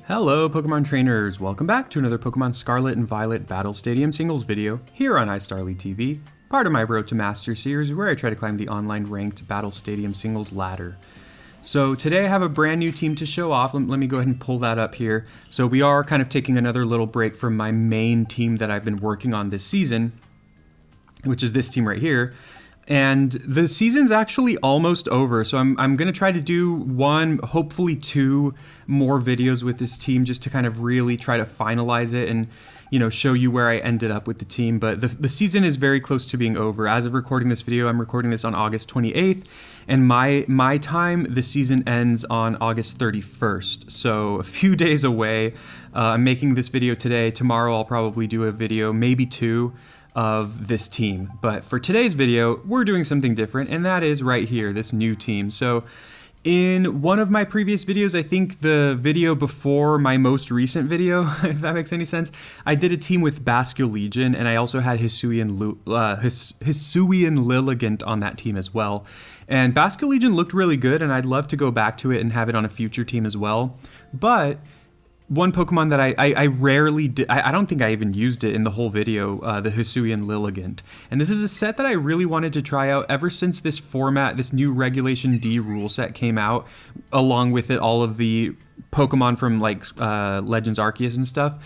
Hello Pokemon trainers, welcome back to another Pokemon Scarlet and Violet Battle Stadium singles video here on iStarly TV, part of my Road to Master series where I try to climb the online ranked Battle Stadium singles ladder. So today I have a brand new team to show off. Let me go ahead and pull that up here. So we are kind of taking another little break from my main team that I've been working on this season, which is this team right here. And the season's actually almost over, so I'm going to try to do one, hopefully two more videos with this team just to kind of really try to finalize it and, you know, show you where I ended up with the team. But the season is very close to being over. As of recording this video, I'm recording this on August 28th, and my time, the season ends on August 31st, so a few days away. I'm making this video today. Tomorrow I'll probably do a video, maybe two, of this team. But for today's video, we're doing something different, and that is right here, this new team. So in one of my previous videos, I think the video before my most recent video, if that makes any sense, I did a team with Basculegion, and I also had Hisuian Lilligant on that team as well. And Basculegion looked really good, and I'd love to go back to it and have it on a future team as well. But one Pokemon that I rarely did, I don't think I even used it in the whole video, the Hisuian Lilligant. And this is a set that I really wanted to try out ever since this format, this new Regulation D rule set came out, along with it all of the Pokemon from like Legends Arceus and stuff.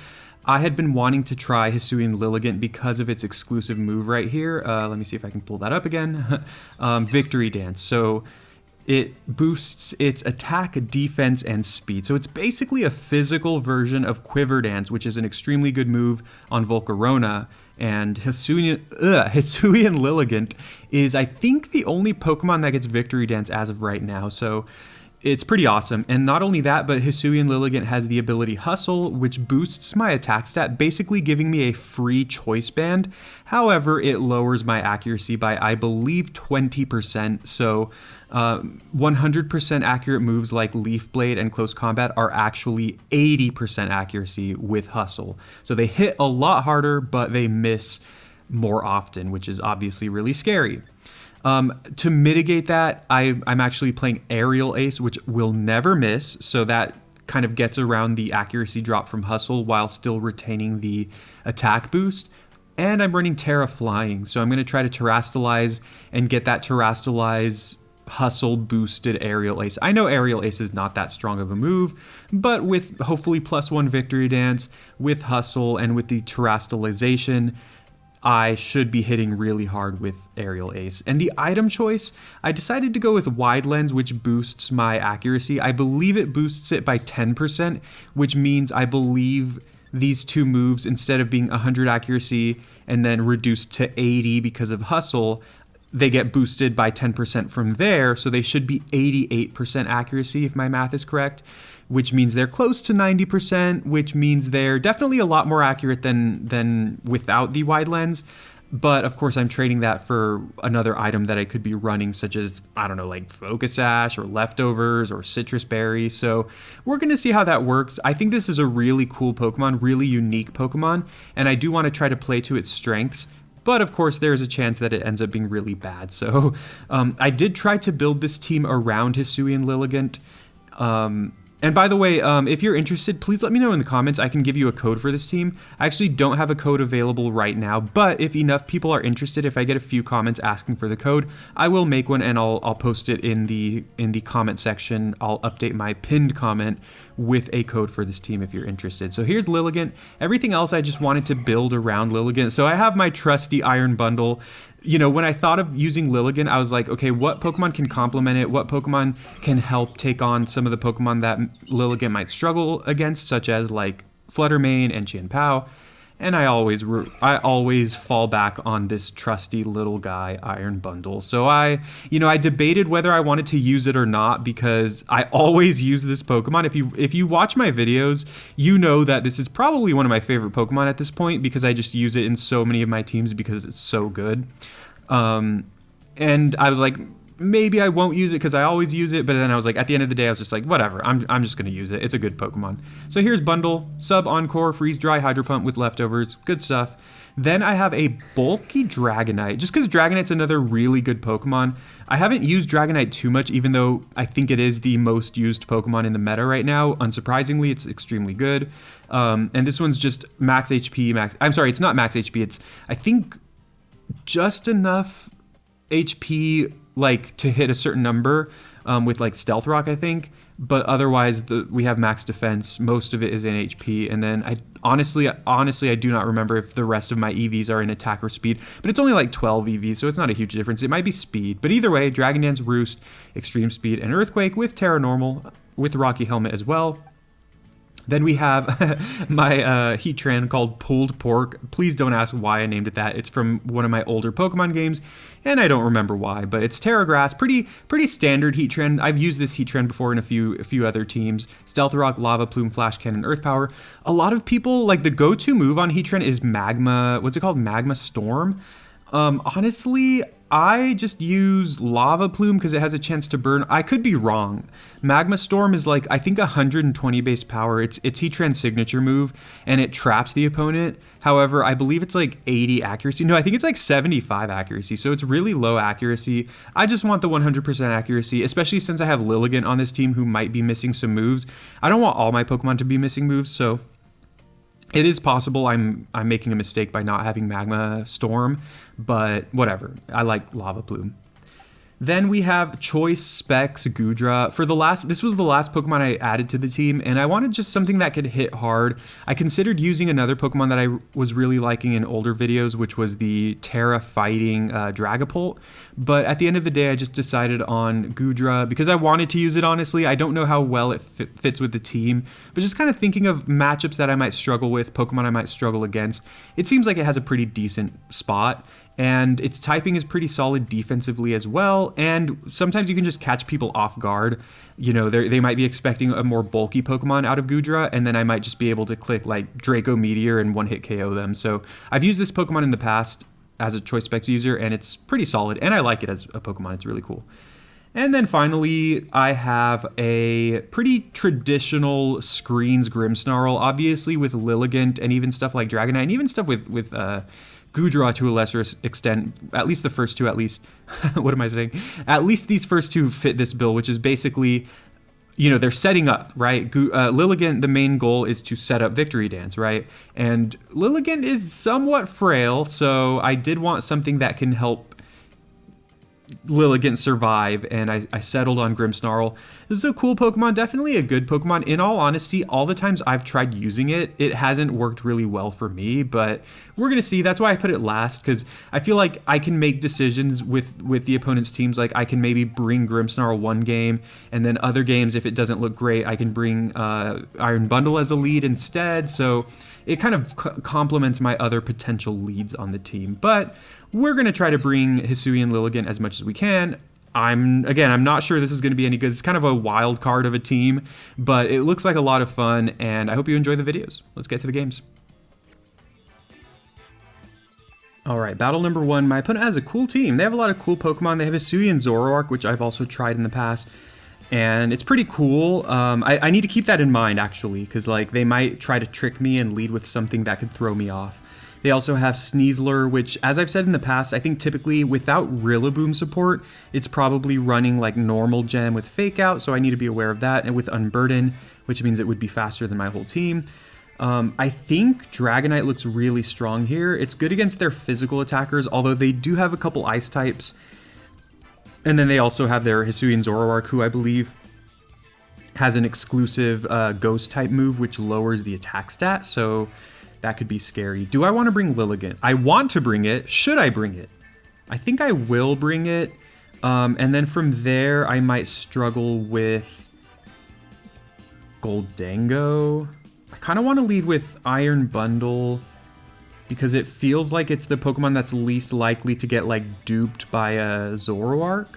I had been wanting to try Hisuian Lilligant because of its exclusive move right here. Let me see if I can pull that up again. Victory Dance. So it boosts its attack, defense, and speed. So it's basically a physical version of Quiver Dance, which is an extremely good move on Volcarona. And Hisuian Lilligant is, I think, the only Pokemon that gets Victory Dance as of right now. So it's pretty awesome. And not only that, but Hisuian Lilligant has the ability Hustle, which boosts my attack stat, basically giving me a free choice band. However, it lowers my accuracy by, I believe, 20%. So 100% accurate moves like Leaf Blade and Close Combat are actually 80% accuracy with Hustle. So they hit a lot harder, but they miss more often, which is obviously really scary. To mitigate that, I'm actually playing Aerial Ace, which will never miss, so that kind of gets around the accuracy drop from Hustle while still retaining the attack boost. And I'm running Terra Flying, so I'm going to try to Terrastalize and get that Terrastalize Hustle boosted Aerial Ace. I know Aerial Ace is not that strong of a move, but with hopefully +1 Victory Dance, with Hustle, and with the Terrastalization, I should be hitting really hard with Aerial Ace. And the item choice, I decided to go with Wide Lens, which boosts my accuracy. I believe it boosts it by 10%, which means I believe these two moves, instead of being 100 accuracy and then reduced to 80 because of Hustle, they get boosted by 10% from there, so they should be 88% accuracy if my math is correct, which means they're close to 90%, which means they're definitely a lot more accurate than without the wide lens. But of course, I'm trading that for another item that I could be running, such as, I don't know, like Focus Sash or Leftovers or Citrus Berry. So we're going to see how that works. I think this is a really cool Pokemon, really unique Pokemon, and I do want to try to play to its strengths. But of course, there's a chance that it ends up being really bad. So I did try to build this team around Hisuian Lilligant. And by the way, if you're interested, please let me know in the comments. I can give you a code for this team. I actually don't have a code available right now, but if enough people are interested, if I get a few comments asking for the code, I will make one and I'll post it in the comment section. I'll update my pinned comment with a code for this team if you're interested. So here's Lilligant. Everything else I just wanted to build around Lilligant. So I have my trusty Iron Bundle. You know, when I thought of using Lilligant, I was like, okay, what Pokemon can complement it? What Pokemon can help take on some of the Pokemon that Lilligant might struggle against, such as like Fluttermane and Chien-Pao? And I always fall back on this trusty little guy Iron Bundle. So I debated whether I wanted to use it or not, because I always use this Pokemon. If you watch my videos, you know that this is probably one of my favorite Pokemon at this point, because I just use it in so many of my teams because it's so good. And I was like, maybe I won't use it because I always use it, but then I was like, at the end of the day, I was just like, whatever, I'm just going to use it. It's a good Pokemon. So here's Bundle, Sub, Encore, Freeze Dry, Hydro Pump with leftovers. Good stuff. Then I have a bulky Dragonite, just because Dragonite's another really good Pokemon. I haven't used Dragonite too much, even though I think it is the most used Pokemon in the meta right now. Unsurprisingly, it's extremely good. And this one's just max HP, I'm sorry, it's not max HP. It's, I think, just enough HP like to hit a certain number with like Stealth Rock, I think. But otherwise, we have max defense. Most of it is in HP, and then I honestly, I do not remember if the rest of my EVs are in attack or speed. But it's only like 12 EVs, so it's not a huge difference. It might be speed, but either way, Dragon Dance, Roost, Extreme Speed, and Earthquake with Terra Normal, with Rocky Helmet as well. Then we have my Heatran called Pulled Pork. Please don't ask why I named it that. It's from one of my older Pokemon games, and I don't remember why, but it's Terra Grass. Pretty standard Heatran. I've used this Heatran before in a few other teams. Stealth Rock, Lava Plume, Flash Cannon, Earth Power. A lot of people, like, the go-to move on Heatran is Magma, what's it called? Magma Storm. Honestly, I just use Lava Plume because it has a chance to burn. I could be wrong. Magma Storm is like, I think 120 base power. It's Heatran's signature move, and it traps the opponent. However, I believe it's like 80 accuracy. No, I think it's like 75 accuracy, so it's really low accuracy. I just want the 100% accuracy, especially since I have Lilligant on this team who might be missing some moves. I don't want all my Pokemon to be missing moves, so it is possible I'm making a mistake by not having Magma Storm, but whatever. I like Lava Plume. Then we have Choice Specs Goodra. This was the last Pokemon I added to the team, and I wanted just something that could hit hard. I considered using another Pokemon that I was really liking in older videos, which was the Terra Fighting Dragapult. But at the end of the day, I just decided on Goodra because I wanted to use it, honestly. I don't know how well it fits with the team, but just kind of thinking of matchups that I might struggle with, Pokemon I might struggle against, it seems like it has a pretty decent spot. And its typing is pretty solid defensively as well, and sometimes you can just catch people off guard. You know, they might be expecting a more bulky Pokemon out of Goodra, and then I might just be able to click like Draco Meteor and one-hit KO them. So I've used this Pokemon in the past as a Choice Specs user, and it's pretty solid, and I like it as a Pokemon. It's really cool. And then finally, I have a pretty traditional Screens Grimmsnarl, obviously with Lilligant and even stuff like Dragonite, and even stuff with Goodra to a lesser extent, at least the first two, at least. What am I saying? At least these first two fit this bill, which is basically, you know, they're setting up, right? Lilligant, the main goal is to set up Victory Dance, right? And Lilligant is somewhat frail, so I did want something that can help Lilligant survive, and I settled on Grimmsnarl. This is a cool Pokemon, definitely a good Pokemon. In all honesty, all the times I've tried using it, it hasn't worked really well for me, but we're gonna see. That's why I put it last, because I feel like I can make decisions with the opponent's teams. Like, I can maybe bring Grimmsnarl one game, and then other games, if it doesn't look great, I can bring Iron Bundle as a lead instead. So it kind of complements my other potential leads on the team. But we're going to try to bring Hisuian Lilligant as much as we can. I'm not sure this is going to be any good. It's kind of a wild card of a team, but it looks like a lot of fun, and I hope you enjoy the videos. Let's get to the games. All right, battle number one. My opponent has a cool team. They have a lot of cool Pokemon. They have Hisuian Zoroark, which I've also tried in the past, and it's pretty cool. I need to keep that in mind, actually, because like they might try to trick me and lead with something that could throw me off. They also have Sneasler, which, as I've said in the past, I think typically without Rillaboom support, it's probably running like normal gem with Fake Out, so I need to be aware of that, and with Unburden, which means it would be faster than my whole team. I think Dragonite looks really strong here. It's good against their physical attackers, although they do have a couple ice types. And then they also have their Hisuian Zoroark, who I believe has an exclusive ghost type move, which lowers the attack stat, so that could be scary. Do I want to bring Lilligant? I want to bring it. Should I bring it? I think I will bring it. And then from there, I might struggle with Goldango. I kind of want to lead with Iron Bundle because it feels like it's the Pokemon that's least likely to get like duped by a Zoroark.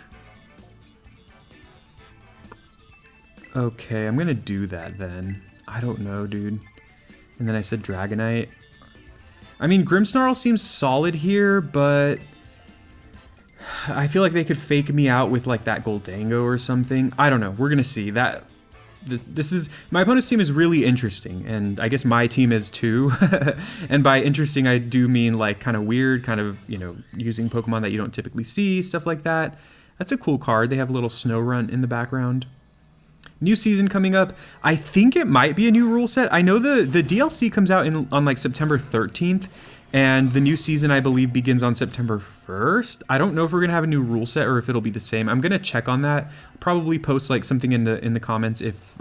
Okay, I'm going to do that then. I don't know, dude. And then I said Dragonite. I mean, Grimmsnarl seems solid here, but I feel like they could fake me out with like that Goldango or something. I don't know. We're gonna see that. This is, my opponent's team is really interesting, and I guess my team is too. And by interesting, I do mean like kind of weird, kind of, you know, using Pokemon that you don't typically see, stuff like that. That's a cool card. They have a little Snorunt in the background. New season coming up. I think it might be a new rule set. I know the DLC comes out on like September 13th, and the new season, I believe, begins on September 1st. I don't know if we're gonna have a new rule set or if it'll be the same. I'm gonna check on that. Probably post like something in the comments if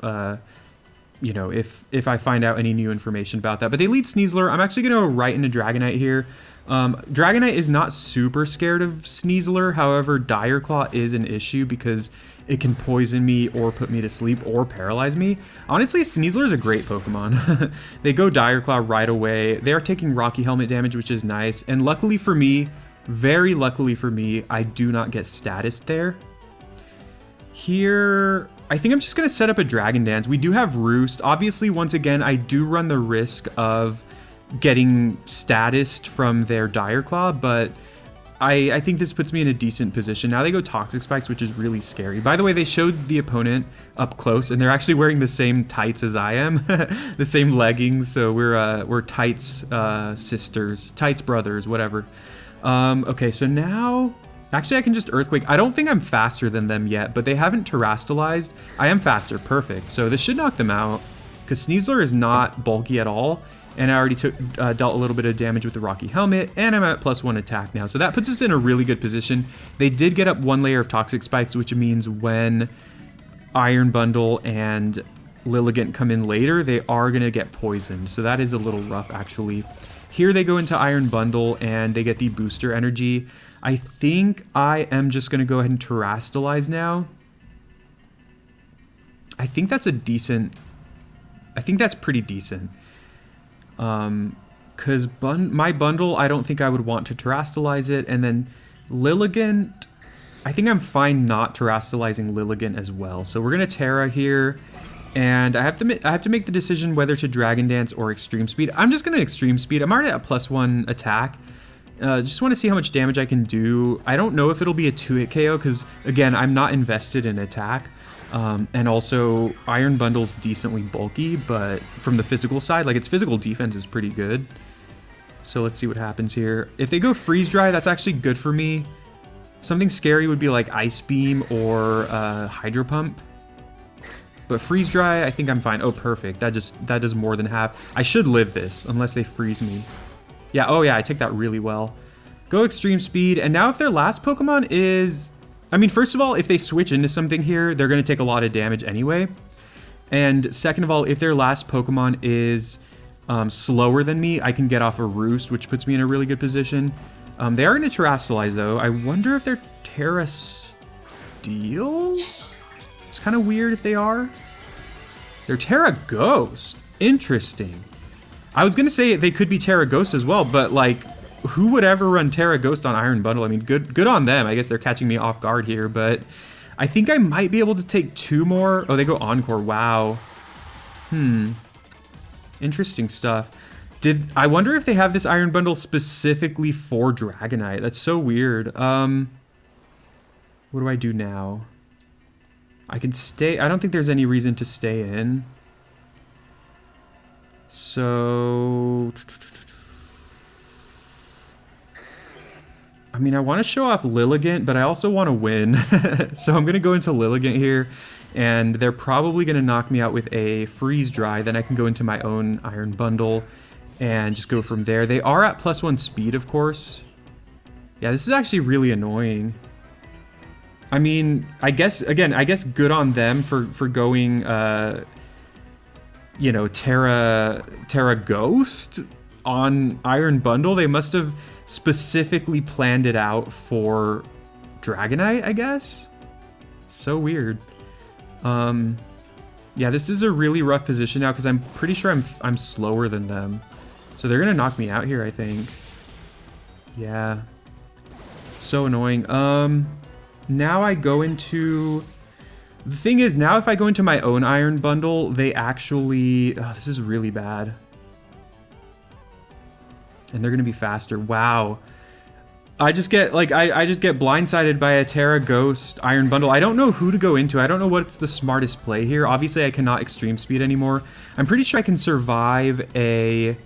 you know, if I find out any new information about that. But they lead Sneasler. I'm actually gonna go right into Dragonite here. Dragonite is not super scared of Sneasler. However, Dire Claw is an issue because it can poison me or put me to sleep or paralyze me. Honestly, Sneasler is a great Pokemon. They go Dire Claw right away. They are taking Rocky Helmet damage, which is nice. And luckily for me, very luckily for me, I do not get status there. Here, I think I'm just gonna set up a Dragon Dance. We do have Roost. Obviously, once again, I do run the risk of getting statused from their Dire Claw, but I think this puts me in a decent position. Now they go Toxic Spikes, which is really scary. By the way, they showed the opponent up close, and they're actually wearing the same tights as I am, the same leggings. So we're tights sisters, tights brothers, whatever. Okay, so now, actually I can just Earthquake. I don't think I'm faster than them yet, but they haven't terastallized. I am faster, perfect. So this should knock them out, because Sneasler is not bulky at all. And I already dealt a little bit of damage with the Rocky Helmet, and I'm at +1 attack now. So that puts us in a really good position. They did get up 1 layer of Toxic Spikes, which means when Iron Bundle and Lilligant come in later, they are going to get poisoned. So that is a little rough, actually. Here they go into Iron Bundle, and they get the Booster Energy. I think I am just going to go ahead and Terastallize now. I think that's a decent... I think that's pretty decent. Because my bundle, I don't think I would want to Terastallize it. And then Lilligant, I think I'm fine not Terastallizing Lilligant as well. So we're going to Terra here. And I have to make the decision whether to Dragon Dance or Extreme Speed. I'm just going to Extreme Speed. I'm already at +1 attack. Just want to see how much damage I can do. I don't know if it'll be a 2-hit KO because, again, I'm not invested in attack. And also, Iron Bundle's decently bulky, but from the physical side, like its physical defense is pretty good. So let's see what happens here. If they go Freeze Dry, that's actually good for me. Something scary would be like Ice Beam or Hydro Pump. But Freeze Dry, I think I'm fine. Oh, perfect. That does more than half. I should live this, unless they freeze me. Yeah, oh yeah, I take that really well. Go Extreme Speed, and now if their last Pokemon is... I mean, first of all, if they switch into something here, they're going to take a lot of damage anyway. And second of all, if their last Pokemon is slower than me, I can get off a Roost, which puts me in a really good position. They are going to Terastallize, though. I wonder if they're Terra Steel? It's kind of weird if they are. They're Terra Ghost. Interesting. I was going to say they could be Terra Ghost as well, but, like... who would ever run Terra Ghost on Iron Bundle? I mean, good on them. I guess they're catching me off guard here, but I think I might be able to take 2 more. Oh, they go Encore. Wow. Interesting stuff. I wonder if they have this Iron Bundle specifically for Dragonite. That's so weird. What do I do now? I can stay. I don't think there's any reason to stay in. So... I mean, I want to show off Lilligant, but I also want to win. So I'm going to go into Lilligant here, and they're probably going to knock me out with a Freeze Dry. Then I can go into my own Iron Bundle and just go from there. They are at +1 speed, of course. Yeah, this is actually really annoying. I mean, I guess good on them for going, you know, Terra Ghost on Iron Bundle. They must have specifically planned it out for Dragonite, I guess. So weird. Yeah, this is a really rough position now because I'm pretty sure I'm slower than them. So they're gonna knock me out here, I think. Yeah. So annoying. Now I go into... The thing is, now if I go into my own Iron Bundle, they actually... Oh, this is really bad. And they're going to be faster. Wow. I just get like I just get blindsided by a Terra Ghost Iron Bundle. I don't know who to go into. I don't know what's the smartest play here. Obviously, I cannot extreme speed anymore. I'm pretty sure I can survive a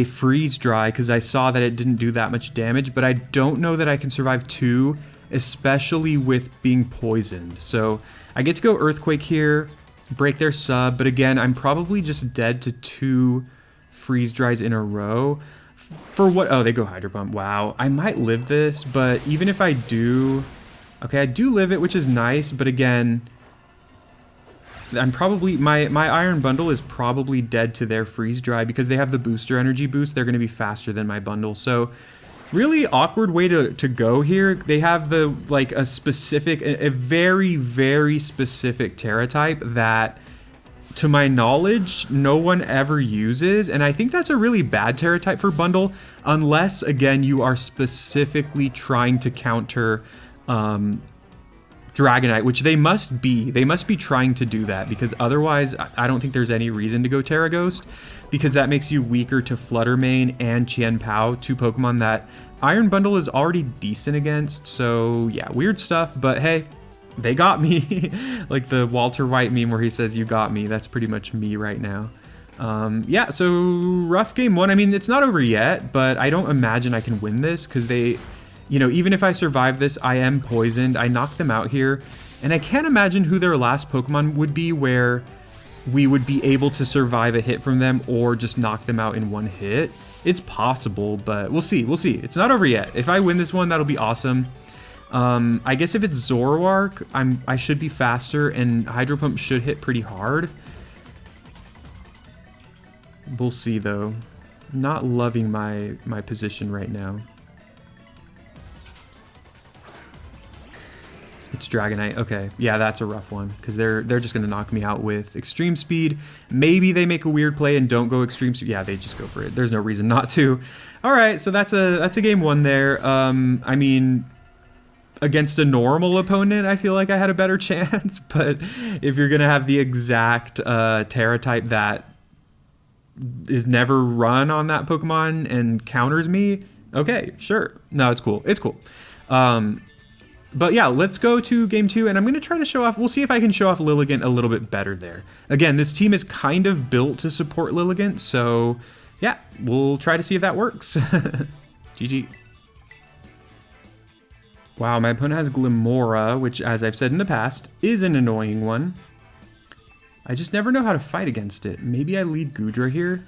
freeze dry because I saw that it didn't do that much damage, but I don't know that I can survive 2, especially with being poisoned. So I get to go Earthquake here, break their sub, but again, I'm probably just dead to 2 freeze dries in a row. For what? Oh, they go Hydro Pump. Wow. I might live this, but even if I do... Okay, I do live it, which is nice, but again... I'm probably... My Iron Bundle is probably dead to their Freeze Dry because they have the Booster Energy boost. They're going to be faster than my bundle. So, really awkward way to go here. They have the, like, a specific... A very, very specific Terra type that... to my knowledge, no one ever uses, and I think that's a really bad Terra type for bundle, unless, again, you are specifically trying to counter Dragonite, which they must be. They must be trying to do that, because otherwise, I don't think there's any reason to go Terra Ghost, because that makes you weaker to Flutter Mane and Chien Pao, 2 Pokemon that Iron Bundle is already decent against, so yeah, weird stuff, but hey, they got me. Like the Walter White meme where he says, "You got me." That's pretty much me right now. Yeah, so rough game 1. I mean, it's not over yet, but I don't imagine I can win this because they, you know, even if I survive this, I am poisoned. I knocked them out here, and I can't imagine who their last Pokemon would be where we would be able to survive a hit from them or just knock them out in 1 hit. It's possible, but we'll see. We'll see. It's not over yet. If I win this one, that'll be awesome. I guess if it's Zoroark, I should be faster, and Hydro Pump should hit pretty hard. We'll see, though. Not loving my position right now. It's Dragonite. Okay, yeah, that's a rough one, because they're just gonna knock me out with Extreme Speed. Maybe they make a weird play and don't go Extreme Speed. Yeah, they just go for it. There's no reason not to. All right, so that's a game 1 there. I mean, against a normal opponent, I feel like I had a better chance, but if you're gonna have the exact Terra type that is never run on that Pokemon and counters me, okay, sure. No, it's cool. It's cool. But yeah, let's go to game 2, and I'm gonna try to show off, we'll see if I can show off Lilligant a little bit better there. Again, this team is kind of built to support Lilligant, so yeah, we'll try to see if that works. GG. Wow, my opponent has Glimmora, which, as I've said in the past, is an annoying one. I just never know how to fight against it. Maybe I lead Goodra here.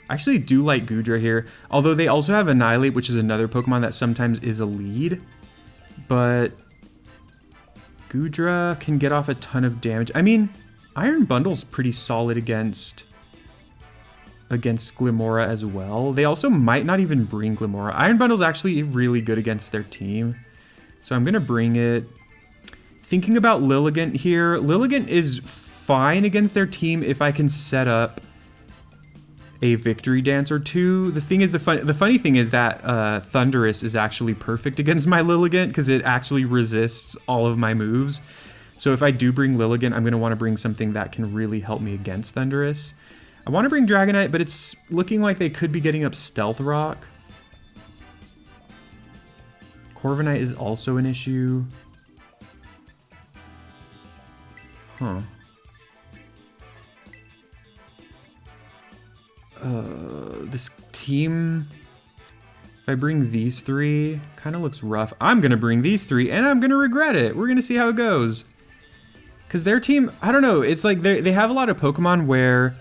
I actually do like Goodra here, although they also have Annihilate, which is another Pokemon that sometimes is a lead. But Goodra can get off a ton of damage. I mean, Iron Bundle's pretty solid against Glimmora as well. They also might not even bring Glimmora. Iron Bundle's actually really good against their team. So I'm going to bring it. Thinking about Lilligant here. Lilligant is fine against their team if I can set up a Victory Dance or 2. The thing is, the funny thing is that Thundurus is actually perfect against my Lilligant because it actually resists all of my moves. So if I do bring Lilligant, I'm going to want to bring something that can really help me against Thundurus. I want to bring Dragonite, but it's looking like they could be getting up Stealth Rock. Corviknight is also an issue. Huh. This team, if I bring these 3, kind of looks rough. I'm going to bring these 3, and I'm going to regret it. We're going to see how it goes. Because their team, I don't know, it's like they have a lot of Pokemon where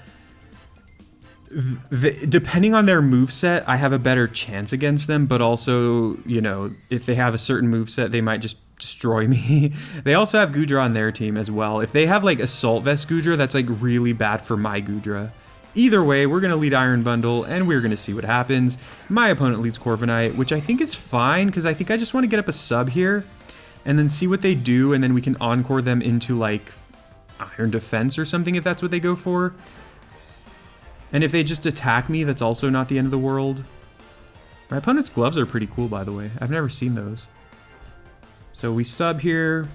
depending on their moveset, I have a better chance against them, but also, you know, if they have a certain moveset, they might just destroy me. They also have Goodra on their team as well. If they have like Assault Vest Goodra, that's like really bad for my Goodra. Either way, we're going to lead Iron Bundle, and we're going to see what happens. My opponent leads Corviknight, which I think is fine, because I think I just want to get up a sub here, and then see what they do, and then we can Encore them into like Iron Defense or something if that's what they go for. And if they just attack me, that's also not the end of the world. My opponent's gloves are pretty cool, by the way. I've never seen those. So we sub here.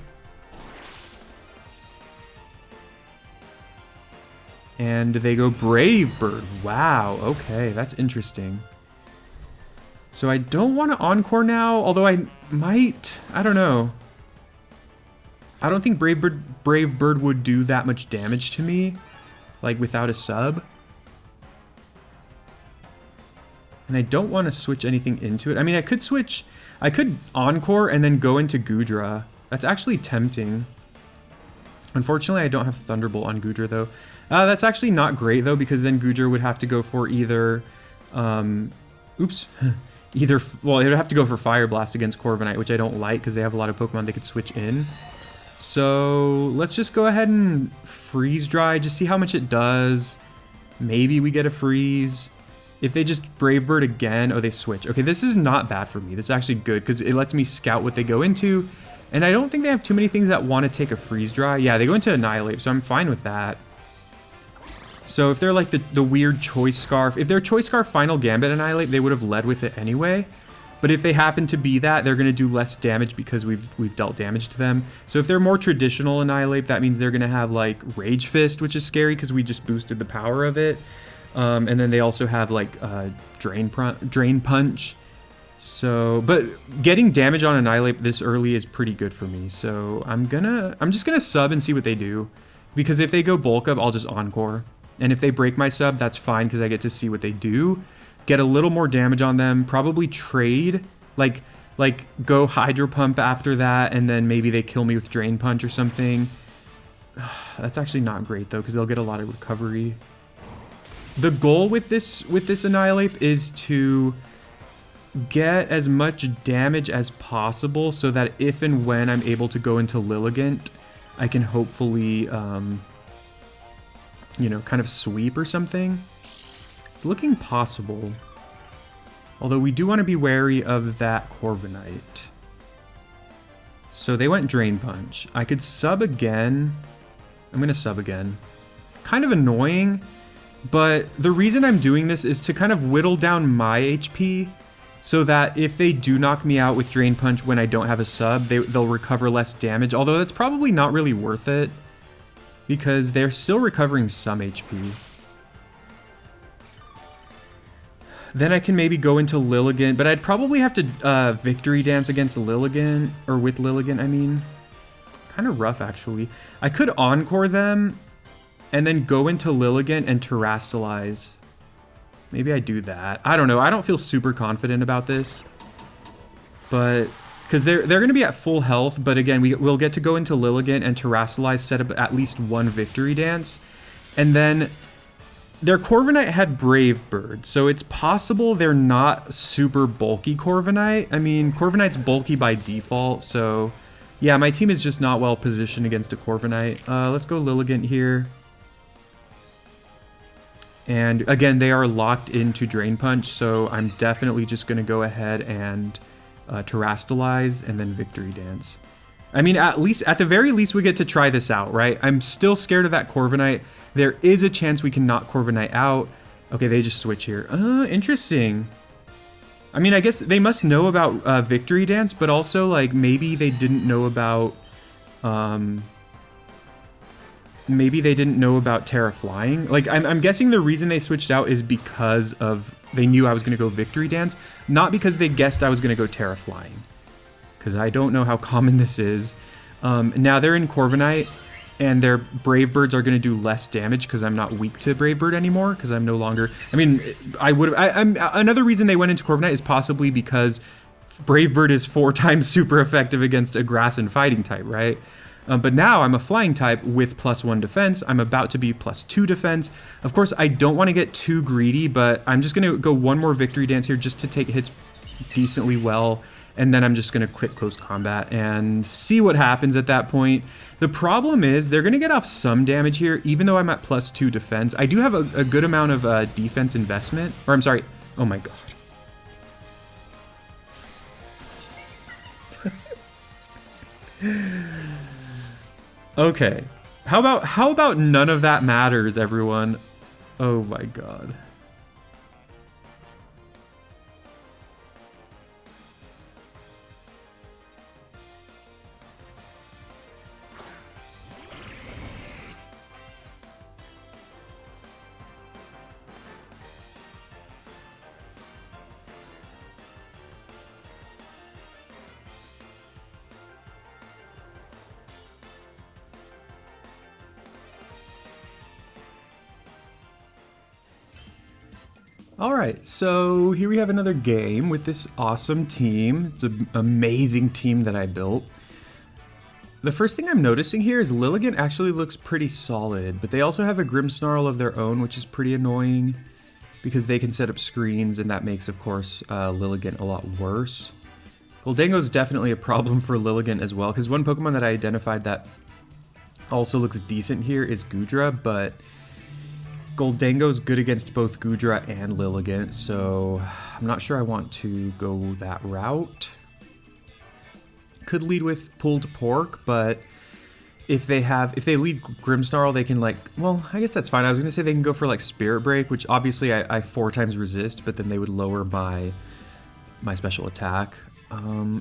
And they go Brave Bird. Wow, okay, that's interesting. So I don't want to Encore now, although I might. I don't know. I don't think Brave Bird would do that much damage to me, like without a sub. And I don't want to switch anything into it. I mean, I could Encore and then go into Goodra. That's actually tempting. Unfortunately, I don't have Thunderbolt on Goodra, though. That's actually not great, though, because then Goodra would have to go for either... oops. Well, it would have to go for Fire Blast against Corviknight, which I don't like, because they have a lot of Pokemon they could switch in. So, let's just go ahead and Freeze Dry, just see how much it does. Maybe we get a Freeze. If they just Brave Bird again... Oh, they switch. Okay, this is not bad for me. This is actually good, because it lets me scout what they go into. And I don't think they have too many things that want to take a Freeze Dry. Yeah, they go into Annihilate, so I'm fine with that. So if they're like the weird Choice Scarf... If they're Choice Scarf Final Gambit Annihilate, they would have led with it anyway. But if they happen to be that, they're going to do less damage because we've dealt damage to them. So if they're more traditional Annihilate, that means they're going to have like Rage Fist, which is scary because we just boosted the power of it. And then they also have like Drain Punch. So, but getting damage on Annihilate this early is pretty good for me. So I'm just gonna sub and see what they do, because if they go Bulk Up, I'll just Encore, and if they break my sub, that's fine because I get to see what they do, get a little more damage on them, probably trade, like go Hydro Pump after that, and then maybe they kill me with Drain Punch or something. That's actually not great though, because they'll get a lot of recovery. The goal with this Annihilate is to get as much damage as possible so that if and when I'm able to go into Lilligant, I can hopefully, you know, kind of sweep or something. It's looking possible. Although we do want to be wary of that Corviknight. So they went Drain Punch. I could sub again. I'm going to sub again. Kind of annoying, but the reason I'm doing this is to kind of whittle down my HP, so that if they do knock me out with Drain Punch when I don't have a sub, they'll recover less damage. Although that's probably not really worth it, because they're still recovering some HP. Then I can maybe go into Lilligant, but I'd probably have to Victory Dance against Lilligant, or with Lilligant, I mean. Kind of rough, actually. I could Encore them, and then go into Lilligant and Terrastalize. Maybe I do that. I don't know. I don't feel super confident about this. But, because they're going to be at full health, but again, we'll get to go into Lilligant and Terrastalize, set up at least one Victory Dance. And then, their Corviknight had Brave Bird, so it's possible they're not super bulky Corviknight. I mean, Corviknight's bulky by default, so... Yeah, my team is just not well positioned against a Corviknight. Let's go Lilligant here. And again, they are locked into Drain Punch, so I'm definitely just going to go ahead and Terrastalize and then Victory Dance. I mean, at the very least, we get to try this out, right? I'm still scared of that Corviknight. There is a chance we can knock Corviknight out. Okay, they just switch here. Interesting. I mean, I guess they must know about Victory Dance, but also, like, maybe they didn't know about... maybe they didn't know about Terra Flying. Like, I'm guessing the reason they switched out is because of... They knew I was going to go Victory Dance, not because they guessed I was going to go Terra Flying. Because I don't know how common this is. Now they're in Corviknight, and their Brave Birds are going to do less damage because I'm not weak to Brave Bird anymore, because I'm no longer... I mean, I would have... Another reason they went into Corviknight is possibly because Brave Bird is 4 times super effective against a Grass and Fighting type, right? But now I'm a Flying type with +1 defense. I'm about to be +2 defense. Of course, I don't want to get too greedy, but I'm just going to go one more Victory Dance here just to take hits decently well. And then I'm just going to quit Close Combat and see what happens at that point. The problem is they're going to get off some damage here, even though I'm at +2 defense. I do have a good amount of defense investment. Or I'm sorry. Oh my god. Okay. How about none of that matters, everyone? Oh my god. All right, so here we have another game with this awesome team. It's an amazing team that I built. The first thing I'm noticing here is Lilligant actually looks pretty solid, but they also have a Grimmsnarl of their own, which is pretty annoying because they can set up screens, and that makes, of course, Lilligant a lot worse. Goldango's definitely a problem for Lilligant as well, because one Pokemon that I identified that also looks decent here is Goodra, but Goldango's good against both Goodra and Lilligant, so I'm not sure I want to go that route. Could lead with pulled pork, but if they lead Grimmsnarl, they can well, I guess that's fine. I was gonna say they can go for like Spirit Break, which obviously I 4 times resist, but then they would lower my special attack.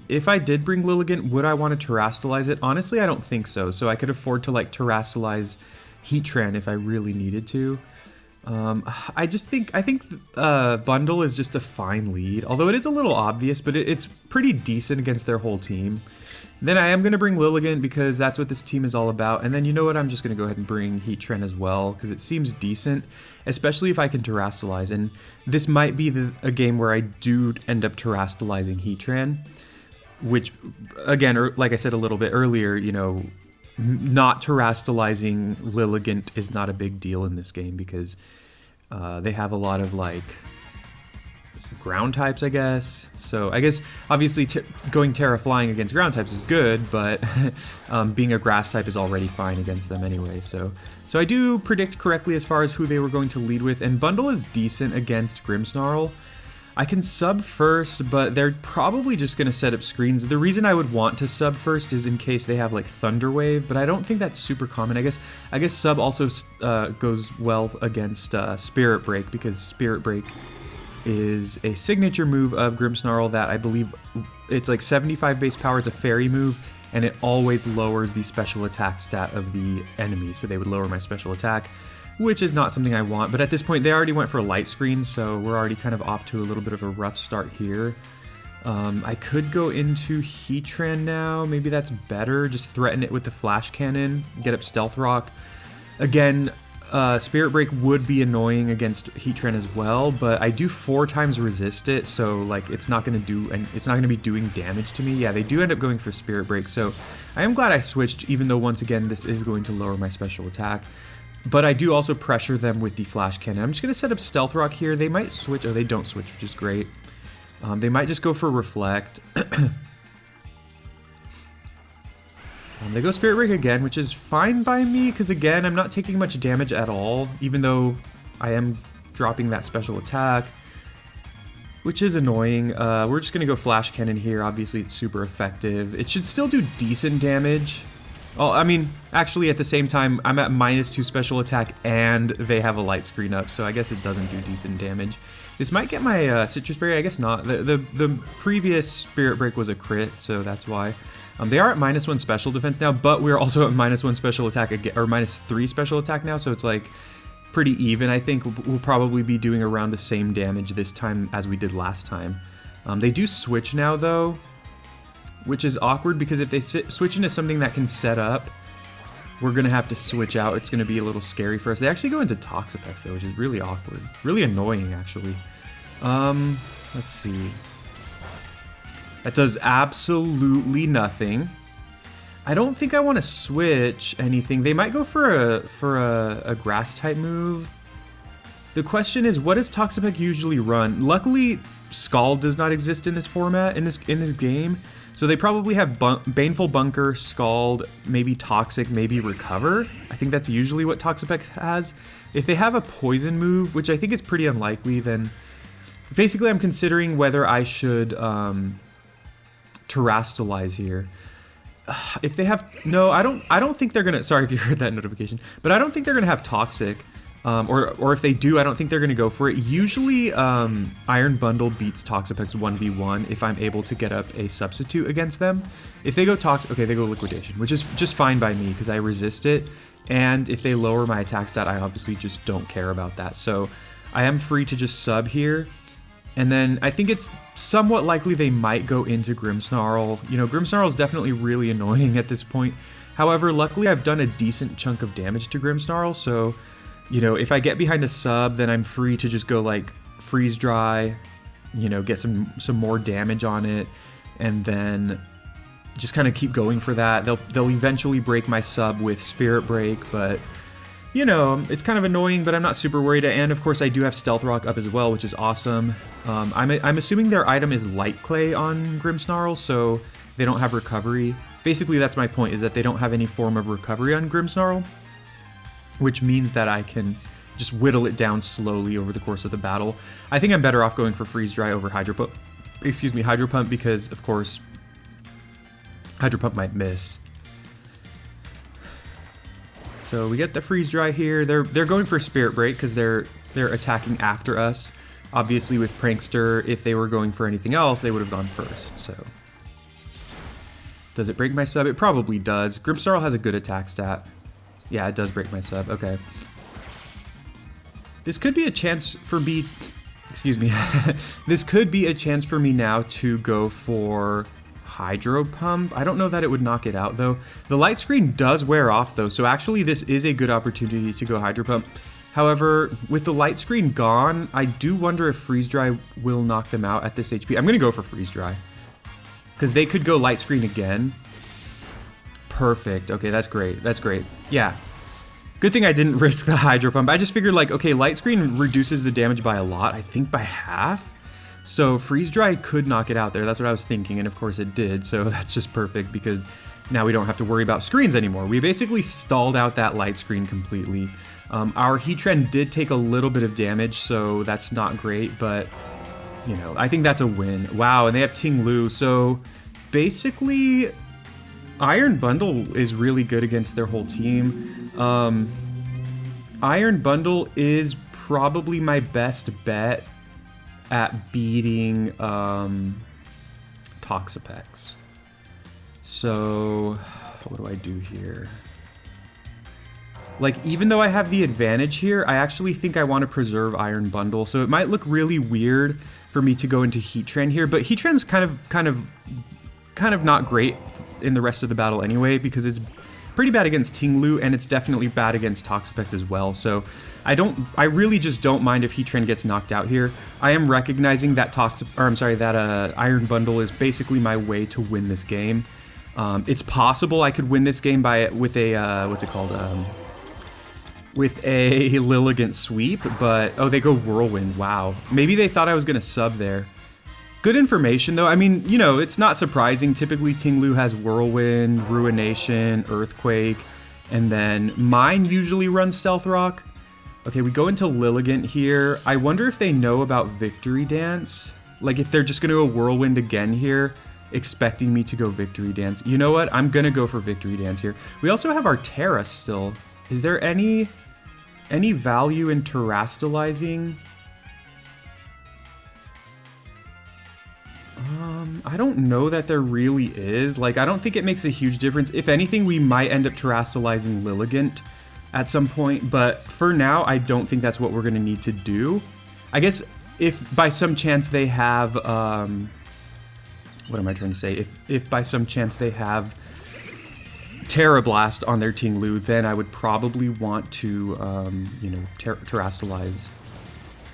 If I did bring Lilligant, would I want to Terrastalize it? Honestly, I don't think so. So I could afford to like Terrastalize Heatran if I really needed to. I think Bundle is just a fine lead, although it is a little obvious, but it's pretty decent against their whole team. Then I am going to bring Lilligant because that's what this team is all about. And then you know what? I'm just going to go ahead and bring Heatran as well because it seems decent, especially if I can Terrastalize. And this might be a game where I do end up Terrastalizing Heatran, which, again, like I said a little bit earlier, you know, not Terrastalizing Lilligant is not a big deal in this game because they have a lot of like ground types, I guess. So I guess obviously going Terra Flying against ground types is good, but being a grass type is already fine against them anyway. So I do predict correctly as far as who they were going to lead with, and Bundle is decent against Grimmsnarl. I can sub first, but they're probably just going to set up screens. The reason I would want to sub first is in case they have like Thunder Wave, but I don't think that's super common. I guess sub also goes well against Spirit Break because Spirit Break is a signature move of Grimmsnarl that I believe it's like 75 base power. It's a fairy move, and it always lowers the special attack stat of the enemy. So they would lower my special attack, which is not something I want. But at this point, they already went for a light screen, so we're already kind of off to a little bit of a rough start here. I could go into Heatran now. Maybe that's better. Just threaten it with the Flash Cannon, get up Stealth Rock. Again, Spirit Break would be annoying against Heatran as well, but I do 4 times resist it, so like it's not going to be doing damage to me. Yeah, they do end up going for Spirit Break, so I am glad I switched, even though once again this is going to lower my special attack. But I do also pressure them with the Flash Cannon. I'm just going to set up Stealth Rock here. They might switch. Oh, they don't switch, which is great. They might just go for Reflect. They go Spirit Break again, which is fine by me, because again, I'm not taking much damage at all, even though I am dropping that special attack, which is annoying. We're just going to go Flash Cannon here. Obviously, it's super effective. It should still do decent damage. Oh, I mean, actually, at the same time, I'm at -2 special attack, and they have a light screen up, so I guess it doesn't do decent damage. This might get my Citrus Berry, I guess not. The previous Spirit Break was a crit, so that's why. They are at -1 special defense now, but we're also at -1 special attack again, or -3 special attack now, so it's like pretty even. I think we'll probably be doing around the same damage this time as we did last time. They do switch now, though, which is awkward because if they switch into something that can set up, we're going to have to switch out. It's going to be a little scary for us. They actually go into Toxapex, though, which is really awkward. Really annoying, actually. Let's see. That does absolutely nothing. I don't think I want to switch anything. They might go for a grass type move. The question is, what does Toxapex usually run? Luckily, Scald does not exist in this format, in this game. So they probably have Baneful Bunker, Scald, maybe Toxic, maybe Recover. I think that's usually what Toxapex has. If they have a Poison move, which I think is pretty unlikely, then basically I'm considering whether I should Terrastalize here. If they have... No, I don't think they're gonna... Sorry if you heard that notification. But I don't think they're gonna have Toxic. Or if they do, I don't think they're gonna go for it. Usually, Iron Bundle beats Toxapex 1v1 if I'm able to get up a substitute against them. If they go Toxic... Okay, they go Liquidation, which is just fine by me because I resist it. And if they lower my attack stat, I obviously just don't care about that. So I am free to just sub here. And then I think it's somewhat likely they might go into Grimmsnarl. You know, Grimmsnarl is definitely really annoying at this point. However, luckily I've done a decent chunk of damage to Grimmsnarl, so, you know, if I get behind a sub, then I'm free to just go, like, freeze dry, you know, get some more damage on it, and then just kind of keep going for that. They'll eventually break my sub with Spirit Break, but you know, it's kind of annoying, but I'm not super worried. And of course I do have Stealth Rock up as well, which is awesome. I'm assuming their item is Light Clay on Grimmsnarl, so they don't have recovery. Basically that's my point, is that they don't have any form of recovery on Grimmsnarl, which means that I can just whittle it down slowly over the course of the battle. I think I'm better off going for Freeze Dry over Hydro Pump. Excuse me, Hydro Pump, because of course Hydro Pump might miss. So we get the Freeze Dry here. They're going for Spirit Break because they're attacking after us. Obviously with Prankster, if they were going for anything else, they would have gone first. So does it break my sub? It probably does. Grimmsnarl has a good attack stat. Yeah, it does break my sub. Okay. This could be a chance for me. Excuse me. This could be a chance for me now to go for Hydro Pump. I don't know that it would knock it out though. The light screen does wear off though, so actually this is a good opportunity to go Hydro Pump. However, with the light screen gone, I do wonder if Freeze Dry will knock them out at this HP. I'm gonna go for Freeze Dry, because they could go light screen again. Perfect. Okay, that's great. That's great. Yeah. Good thing I didn't risk the Hydro Pump. I just figured like, okay, light screen reduces the damage by a lot. I think by half. So Freeze Dry could knock it out there. That's what I was thinking, and of course it did. So that's just perfect, because now we don't have to worry about screens anymore. We basically stalled out that light screen completely. Our Heatran did take a little bit of damage, so that's not great, but you know, I think that's a win. Wow, and they have Ting-Lu. So basically Iron Bundle is really good against their whole team. Iron Bundle is probably my best bet at beating Toxapex. So what do I do here? Like, even though I have the advantage here, I actually think I want to preserve Iron Bundle. So it might look really weird for me to go into Heatran here, but Heatran's kind of not great in the rest of the battle anyway, because it's pretty bad against Ting-Lu, and it's definitely bad against Toxapex as well. So I really just don't mind if Heatran gets knocked out here. I am recognizing that Iron Bundle is basically my way to win this game. It's possible I could win this game with a with a Lilligant sweep, but oh, they go Whirlwind. Wow, maybe they thought I was gonna sub there. Good information though. I mean, you know, it's not surprising. Typically Ting-Lu has Whirlwind, Ruination, Earthquake, and then mine usually runs Stealth Rock. Okay, we go into Lilligant here. I wonder if they know about Victory Dance. Like, if they're just gonna go Whirlwind again here, expecting me to go Victory Dance. You know what? I'm gonna go for Victory Dance here. We also have our Terra still. Is there any value in terastallizing? I don't know that there really is. Like, I don't think it makes a huge difference. If anything, we might end up terastallizing Lilligant at some point, but for now, I don't think that's what we're going to need to do. I guess if by some chance they have, what am I trying to say? If by some chance they have Terra Blast on their Ting-Lu, then I would probably want to, you know, terastallize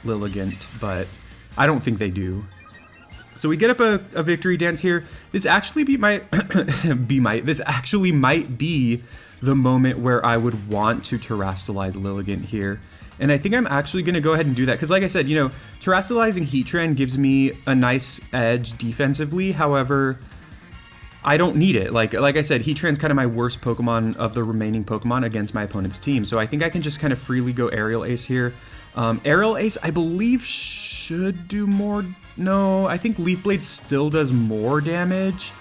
Lilligant, but I don't think they do. So we get up a Victory Dance here. This actually this actually might be the moment where I would want to terastallize Lilligant here. And I think I'm actually going to go ahead and do that, because like I said, you know, terastallizing Heatran gives me a nice edge defensively. However, I don't need it. Like I said, Heatran's kind of my worst Pokemon of the remaining Pokemon against my opponent's team. So I think I can just kind of freely go Aerial Ace here. Aerial Ace, I believe, should do more. No, I think Leaf Blade still does more damage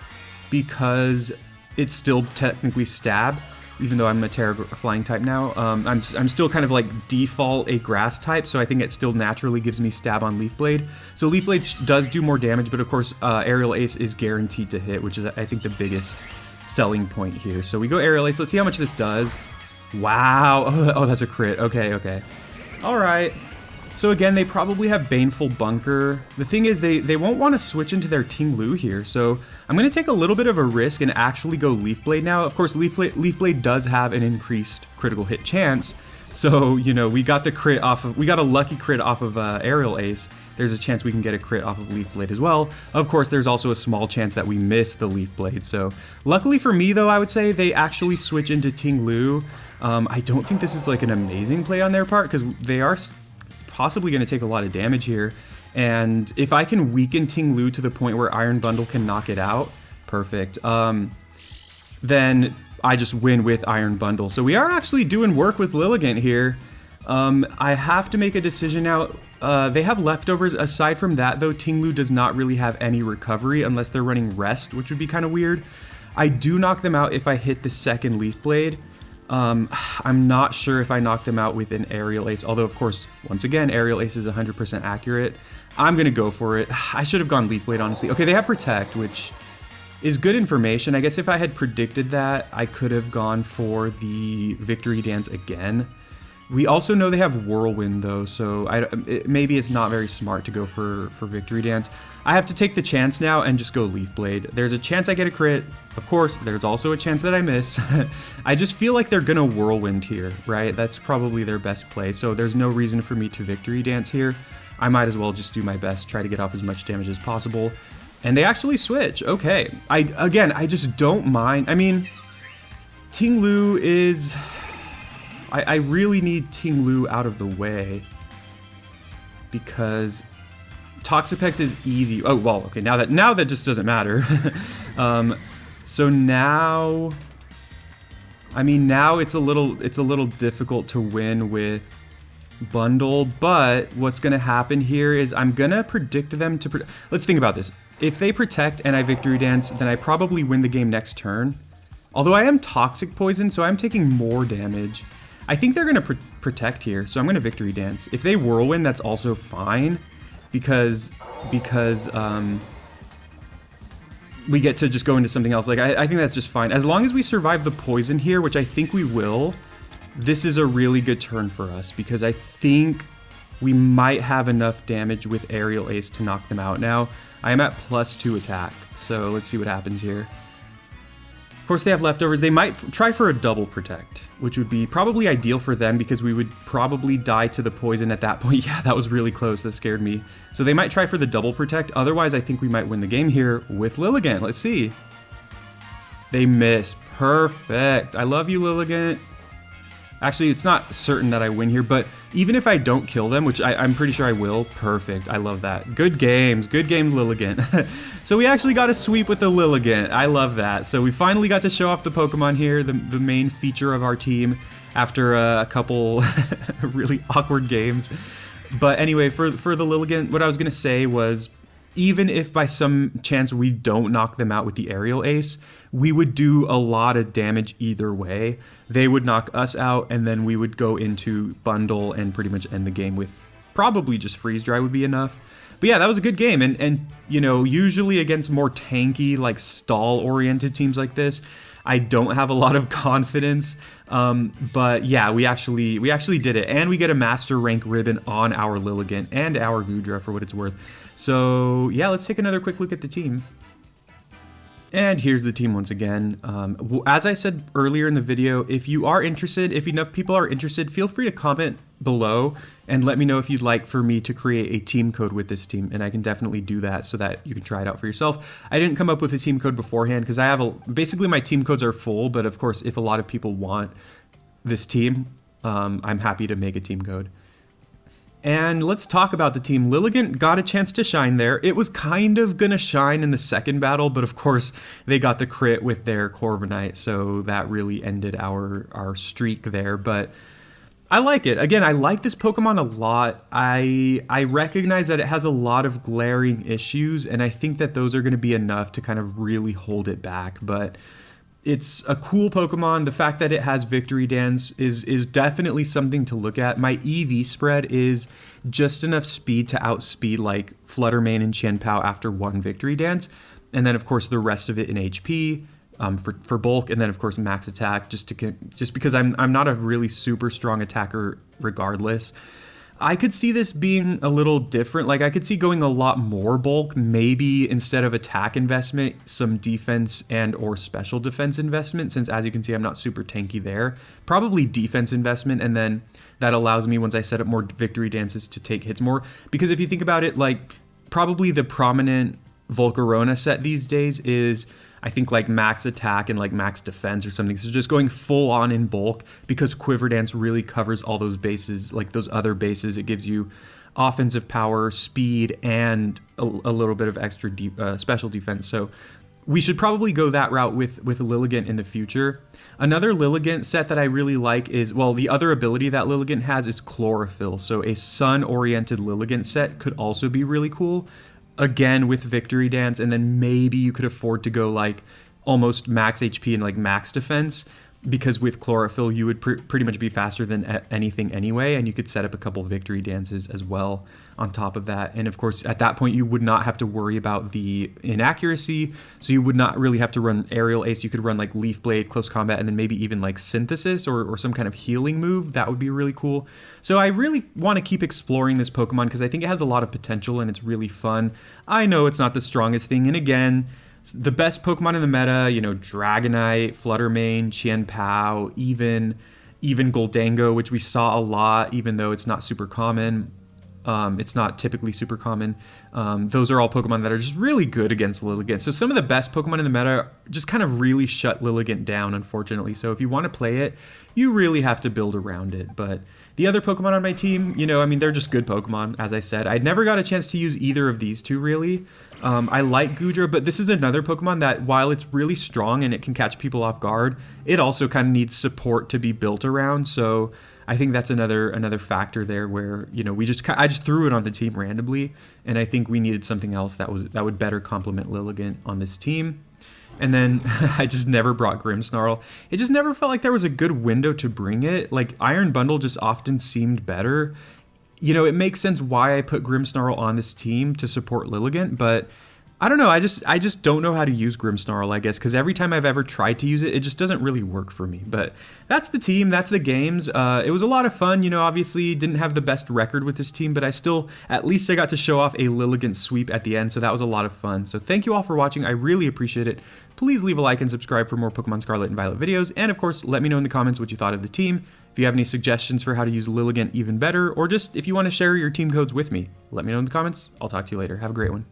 because it's still technically stab, even though I'm a Terra Flying type now. I'm still kind of like default a grass type, so I think it still naturally gives me stab on Leaf Blade. So Leaf Blade does do more damage, but of course Aerial Ace is guaranteed to hit, which is I think the biggest selling point here. So we go Aerial Ace. Let's see how much this does. Wow. Oh, that's a crit. Okay, okay. All right. So again, they probably have Baneful Bunker. The thing is, they won't want to switch into their Ting-Lu here, so I'm going to take a little bit of a risk and actually go Leaf Blade now. Of course, Leaf Blade does have an increased critical hit chance, So, you know, we got a lucky crit off of Aerial Ace. There's a chance we can get a crit off of Leaf Blade as well. Of course, there's also a small chance that we miss the Leaf Blade. So, luckily for me, though, I would say they actually switch into Ting-Lu. I don't think this is like an amazing play on their part because they are possibly going to take a lot of damage here. And if I can weaken Ting-Lu to the point where Iron Bundle can knock it out, perfect. Then I just win with Iron Bundle. So we are actually doing work with Lilligant here. I have to make a decision now. They have leftovers. Aside from that, though, Ting-Lu does not really have any recovery unless they're running Rest, which would be kind of weird. I do knock them out if I hit the second Leaf Blade. I'm not sure if I knock them out with an Aerial Ace, although, of course, once again, Aerial Ace is 100% accurate. I'm going to go for it. I should have gone Leaf Blade, honestly. Okay, they have Protect, which is good information. I guess if I had predicted that, I could have gone for the Victory Dance again. We also know they have Whirlwind, though, so maybe it's not very smart to go for Victory Dance. I have to take the chance now and just go Leaf Blade. There's a chance I get a crit. Of course, there's also a chance that I miss. I just feel like they're going to Whirlwind here, right? That's probably their best play, so there's no reason for me to Victory Dance here. I might as well just do my best, try to get off as much damage as possible. And they actually switch. Okay. I just don't mind. I mean, Ting-Lu is... I really need Ting-Lu out of the way because Toxapex is easy. Oh, well, okay, now that just doesn't matter. So now, I mean, now it's a little difficult to win with Bundle, but what's going to happen here is I'm going to predict them to... Let's think about this. If they Protect and I Victory Dance, then I probably win the game next turn. Although I am Toxic Poison, so I'm taking more damage. I think they're going to Protect here, so I'm going to Victory Dance. If they Whirlwind, that's also fine, because we get to just go into something else. Like, I think that's just fine. As long as we survive the Poison here, which I think we will... This is a really good turn for us because I think we might have enough damage with Aerial Ace to knock them out now. I am at +2 attack, so let's see what happens here. Of course, they have leftovers. They might try for a double Protect, which would be probably ideal for them because we would probably die to the Poison at that point. Yeah, that was really close. That scared me. So they might try for the double Protect. Otherwise, I think we might win the game here with Lilligant. Let's see. They miss. Perfect. I love you, Lilligant. Actually, it's not certain that I win here, but even if I don't kill them, which I'm pretty sure I will, perfect. I love that. Good games, Lilligant. So we actually got a sweep with the Lilligant. I love that. So we finally got to show off the Pokemon here, the main feature of our team, after a couple really awkward games. But anyway, for the Lilligant, what I was going to say was, even if by some chance we don't knock them out with the Aerial Ace, we would do a lot of damage either way. They would knock us out, and then we would go into Bundle and pretty much end the game with probably just Freeze Dry would be enough. But yeah, that was a good game, and you know, usually against more tanky, like stall-oriented teams like this, I don't have a lot of confidence. But yeah, we actually did it, and we get a Master Rank ribbon on our Lilligant and our Goodra for what it's worth. So yeah, let's take another quick look at the team. And here's the team once again. As I said earlier in the video, if you are interested, if enough people are interested, feel free to comment below and let me know if you'd like for me to create a team code with this team, and I can definitely do that so that you can try it out for yourself. I didn't come up with a team code beforehand because I have basically my team codes are full, but of course, if a lot of people want this team, I'm happy to make a team code. And let's talk about the team. Lilligant got a chance to shine there. It was kind of gonna shine in the second battle, but of course they got the crit with their Corviknight, so that really ended our streak there. But I like it. Again, I like this Pokemon a lot. I recognize that it has a lot of glaring issues, and I think that those are gonna be enough to kind of really hold it back. But it's a cool Pokemon. The fact that it has Victory Dance is definitely something to look at. My EV spread is just enough speed to outspeed like Fluttermane and Chien-Pao after one Victory Dance. And then of course the rest of it in HP for bulk, and then of course max attack just because I'm not a really super strong attacker regardless. I could see this being a little different. Like I could see going a lot more bulk, maybe instead of attack investment, some defense and or special defense investment, since as you can see, I'm not super tanky there. Probably defense investment, and then that allows me, once I set up more victory dances, to take hits more. Because if you think about it, like probably the prominent Volcarona set these days is, I think, like max attack and like max defense or something. So just going full on in bulk, because Quiver Dance really covers all those bases, like those other bases. It gives you offensive power, speed, and a little bit of extra special defense. So we should probably go that route with Lilligant in the future. Another Lilligant set that I really like is, well, the other ability that Lilligant has is Chlorophyll. So a sun-oriented Lilligant set could also be really cool. Again, with Victory Dance, and then maybe you could afford to go like almost max HP and like max defense, because with Chlorophyll you would pretty much be faster than anything anyway, and you could set up a couple Victory Dances as well on top of that. And of course, at that point you would not have to worry about the inaccuracy, so you would not really have to run Aerial Ace. You could run like Leaf Blade, Close Combat, and then maybe even like Synthesis or some kind of healing move. That would be really cool. So I really want to keep exploring this Pokemon because I think it has a lot of potential and it's really fun. I know it's not the strongest thing, and again, the best Pokemon in the meta, you know, Dragonite, Fluttermane, Chien-Pao, even Goldango, which we saw a lot, even though it's not super common. It's not typically super common. Those are all Pokemon that are just really good against Lilligant. So some of the best Pokemon in the meta just kind of really shut Lilligant down, unfortunately. So if you want to play it, you really have to build around it. But the other Pokemon on my team, you know, I mean, they're just good Pokemon, as I said. I'd never got a chance to use either of these two, really. I like Goodra, but this is another Pokemon that, while it's really strong and it can catch people off guard, it also kind of needs support to be built around. So I think that's another factor there where, you know, I just threw it on the team randomly, and I think we needed something else that would better complement Lilligant on this team. And then I just never brought Grimmsnarl. It just never felt like there was a good window to bring it. Like Iron Bundle just often seemed better. You know, it makes sense why I put Grimmsnarl on this team to support Lilligant, but I don't know. I just don't know how to use Grimmsnarl, I guess, because every time I've ever tried to use it, it just doesn't really work for me. But that's the team. That's the games. It was a lot of fun. You know, obviously didn't have the best record with this team, but at least I got to show off a Lilligant sweep at the end, so that was a lot of fun. So thank you all for watching. I really appreciate it. Please leave a like and subscribe for more Pokemon Scarlet and Violet videos. And of course, let me know in the comments what you thought of the team. If you have any suggestions for how to use Lilligant even better, or just if you want to share your team codes with me, let me know in the comments. I'll talk to you later. Have a great one.